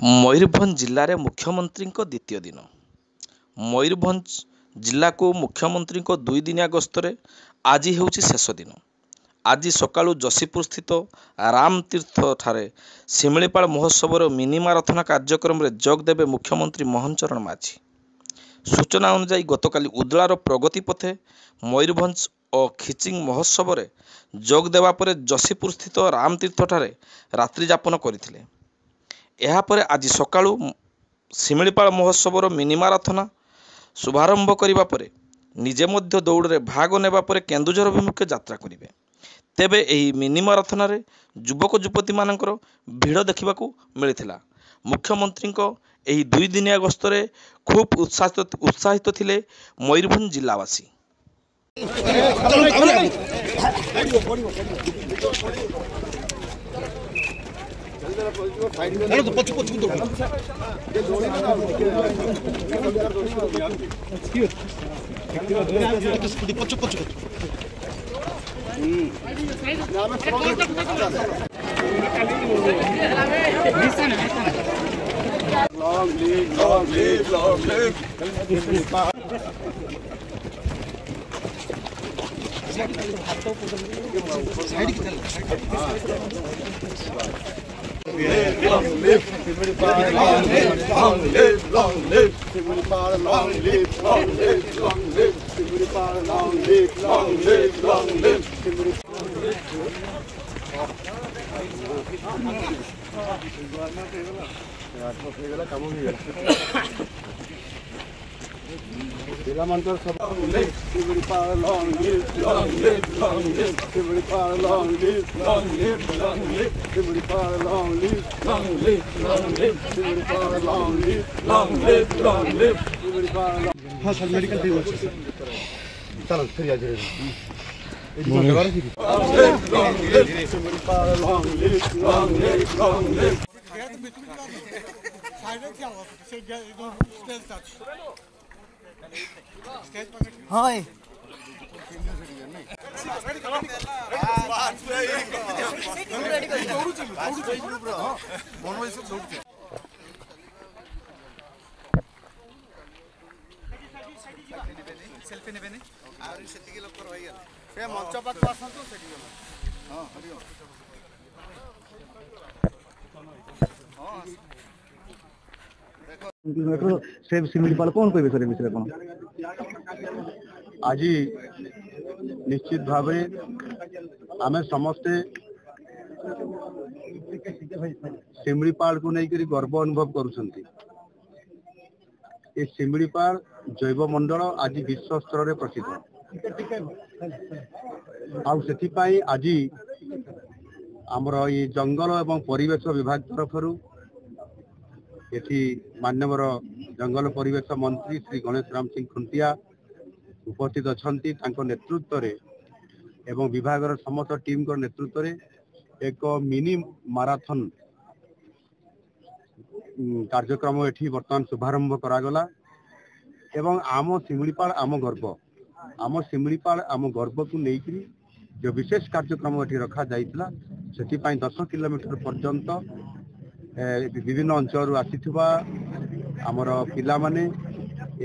ମୟୂରଭଞ୍ଜ ଜିଲ୍ଲାରେ ମୁଖ୍ୟମନ୍ତ୍ରୀଙ୍କ ଦ୍ୱିତୀୟ ଦିନ। ମୟୂରଭଞ୍ଜ ଜିଲ୍ଲାକୁ ମୁଖ୍ୟମନ୍ତ୍ରୀଙ୍କ 2 ଦିନିଆ ଗସ୍ତରେ ଆଜି ହେଉଛି ଶେଷ ଦିନ। ଆଜି ସକାଳୁ ଯଶୀପୁର ସ୍ଥିତ ରାମତୀର୍ଥଠାରେ ଶିମିଳିପାଳ ମହୋତ୍ସବର ମିନି ମାରାଥନ କାର୍ଯ୍ୟକ୍ରମରେ ଯୋଗ ଦେବେ ମୁଖ୍ୟମନ୍ତ୍ରୀ ମୋହନ ଚରଣ ମାଝୀ। ସୂଚନା ଅନୁଯାୟୀ ଗତକାଲି ଉଦଳାର ପ୍ରଗତି ପଥେ ମୟୂରଭଞ୍ଜ ଓ ଖିଚିଂ ମହୋତ୍ସବରେ ଯୋଗ ଦେବା ପରେ ଯଶୀପୁର ସ୍ଥିତ ରାମତୀର୍ଥଠାରେ ରାତ୍ରି ଯାପନ କରିଥିଲେ। ଏହାପରେ ଆଜି ସକାଳୁ ଶିମିଳିପାଳ ମହୋତ୍ସବର ମିନି ମାରାଥନ ଶୁଭାରମ୍ଭ କରିବା ପରେ ନିଜେ ମଧ୍ୟ ଦୌଡ଼ରେ ଭାଗ ନେବା ପରେ କେନ୍ଦୁଝର ଅଭିମୁଖେ ଯାତ୍ରା କରିବେ। ତେବେ ଏହି ମିନି ମାରାଥନରେ ଯୁବକ ଯୁବତୀମାନଙ୍କର ଭିଡ଼ ଦେଖିବାକୁ ମିଳିଥିଲା। ମୁଖ୍ୟମନ୍ତ୍ରୀଙ୍କ ଏହି 2 ଦିନିଆ ଗସ୍ତରେ ଖୁବ୍ ଉତ୍ସାହିତ ଥିଲେ ମୟୂରଭଞ୍ଜ ଜିଲ୍ଲାବାସୀ। हाँ सर मेडिकल ठीक हो चलो फिर आ जाइए हाँ सेल्फी नेबेनी आउरी सेतिकी लोक रहि गेल से मंच पाखु आसंतु सेठी गेल हां हरिओ हां देखो सेव शिमिलिपाल कोन कहबे सर विषय कोन आज निश्चित भावे आमे समस्ते शिमिलिपाल को नहीं करी गर्व अनुभव करूछंती। ये शिमिलिपाल जैव मंडल आज विश्व स्तर में प्रसिद्ध आज आमर ये जंगल एवं परिवेश विभाग तरफ ये माननीय जंगल परिवेश मंत्री श्री गणेश राम सिंह खुंटिया उपस्थित अच्छा नेतृत्व एवं विभाग समस्त टीम नेतृत्व एक मिनी माराथन कार्यक्रम एठी वर्तमान शुभारंभ करागला एवं आम शिमिलिपाल आम गर्व आम शिमिलिपाल आम गर्व को लेकर जो विशेष कार्यक्रम एठी रखा जाइतला सेति पई 10 किलोमीटर पर्यंत विभिन्न अंचल आसीथिबा आमर पिला माने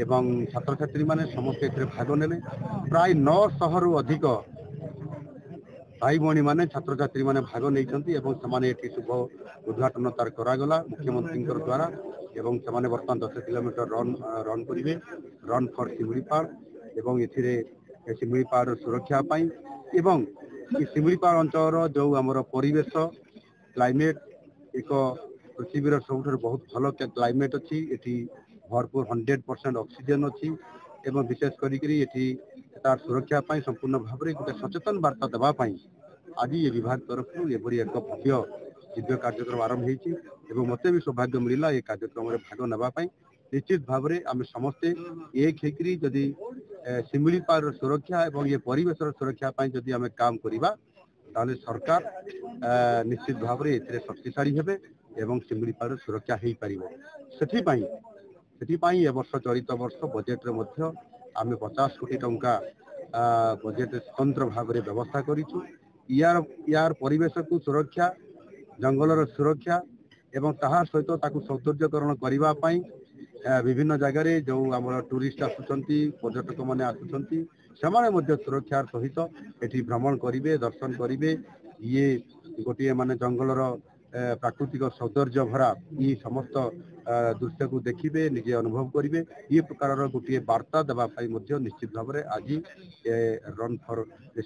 एवं छात्र छात्री माने समस्त एथिरे भाग नेले प्राय 900 रु अधिक भाई भौणी माने छात्र छात्री माने भाग नैछंती एवं समाने एठी शुभ उद्घाटन तार करागला मुख्यमंत्री द्वारा एवं समाने वर्तमान 10 किलोमीटर रन करिवे रन फॉर शिमिलिपाल एवं एथिरे शिमिलिपाल सुरक्षा पाई एवं शिमिलिपाल अंचल जो आमर परिवेश क्लाइमेट एक पृथ्वीर सब बहुत भल क्लाइमेट अच्छी एठी भरपूर 100% ऑक्सीजन अच्छी एवं विशेष करी तार सुरक्षा पाई संपूर्ण भाव में गोटे सचेतन वार्ता देवाई आज ये विभाग तरफ एभरी एक भव्य दिव्य कार्यक्रम आरंभ होती मत भी सौभाग्य मिलला ये कार्यक्रम में भाग नापी निश्चित भाव में आम समस्ते एक होकरी जदि शिमिलिपाल सुरक्षा और ये परिवेश सुरक्षा जदि आम काम करवा ताले सरकार निश्चित भाव में ए शक्तिशाली हेबे एवं शिमिलिपाल सुरक्षा हो पार से वर्ष चलित वर्ष बजेट आम 50 कोटी टंका बजेट स्वतंत्र भाव में व्यवस्था करूँ यार परिवेश को सुरक्षा जंगलर सुरक्षा ଏବଂ ତାହା ସହିତ ତାକୁ ସୌନ୍ଦର୍ଯ୍ୟକରଣ କରିବା ପାଇଁ ବିଭିନ୍ନ ଜାଗାରେ ଯେଉଁ ଆମର ଟୁରିଷ୍ଟ ଆସୁଛନ୍ତି, ପର୍ଯ୍ୟଟକ ମାନେ ଆସୁଛନ୍ତି, ସେମାନେ ମଧ୍ୟ ସୁରକ୍ଷାର ସହିତ ଏଠି ଭ୍ରମଣ କରିବେ, ଦର୍ଶନ କରିବେ। ଇଏ ଗୋଟିଏ ମାନେ ଜଙ୍ଗଲର ପ୍ରାକୃତିକ ସୌନ୍ଦର୍ଯ୍ୟ ଭରା ଇ ସମସ୍ତ ଦୃଶ୍ୟକୁ ଦେଖିବେ, ନିଜେ ଅନୁଭବ କରିବେ। ଏ ପ୍ରକାରର ଗୋଟିଏ ବାର୍ତ୍ତା ଦେବା ପାଇଁ ମଧ୍ୟ ନିଶ୍ଚିତ ଭାବରେ ଆଜି ରନ୍ ଫର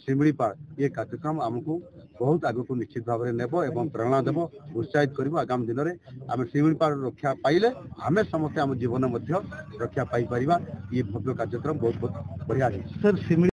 ଶିମିଳିପାଳ ଏ କାର୍ଯ୍ୟକ୍ରମ ଆମକୁ ବହୁତ ଆଗକୁ ନିଶ୍ଚିତ ଭାବରେ ନେବ ଏବଂ ପ୍ରେରଣା ଦେବ, ଉତ୍ସାହିତ କରିବ। ଆଗାମୀ ଦିନରେ ଆମେ ଶିମିଳିପାଳ ରକ୍ଷା ପାଇଲେ ଆମେ ସମସ୍ତେ ଆମ ଜୀବନ ମଧ୍ୟ ରକ୍ଷା ପାଇପାରିବା। ଏ ଭବ୍ୟ କାର୍ଯ୍ୟକ୍ରମ ବହୁତ ବହୁତ ବଢ଼ିଆ ହେଇଛି।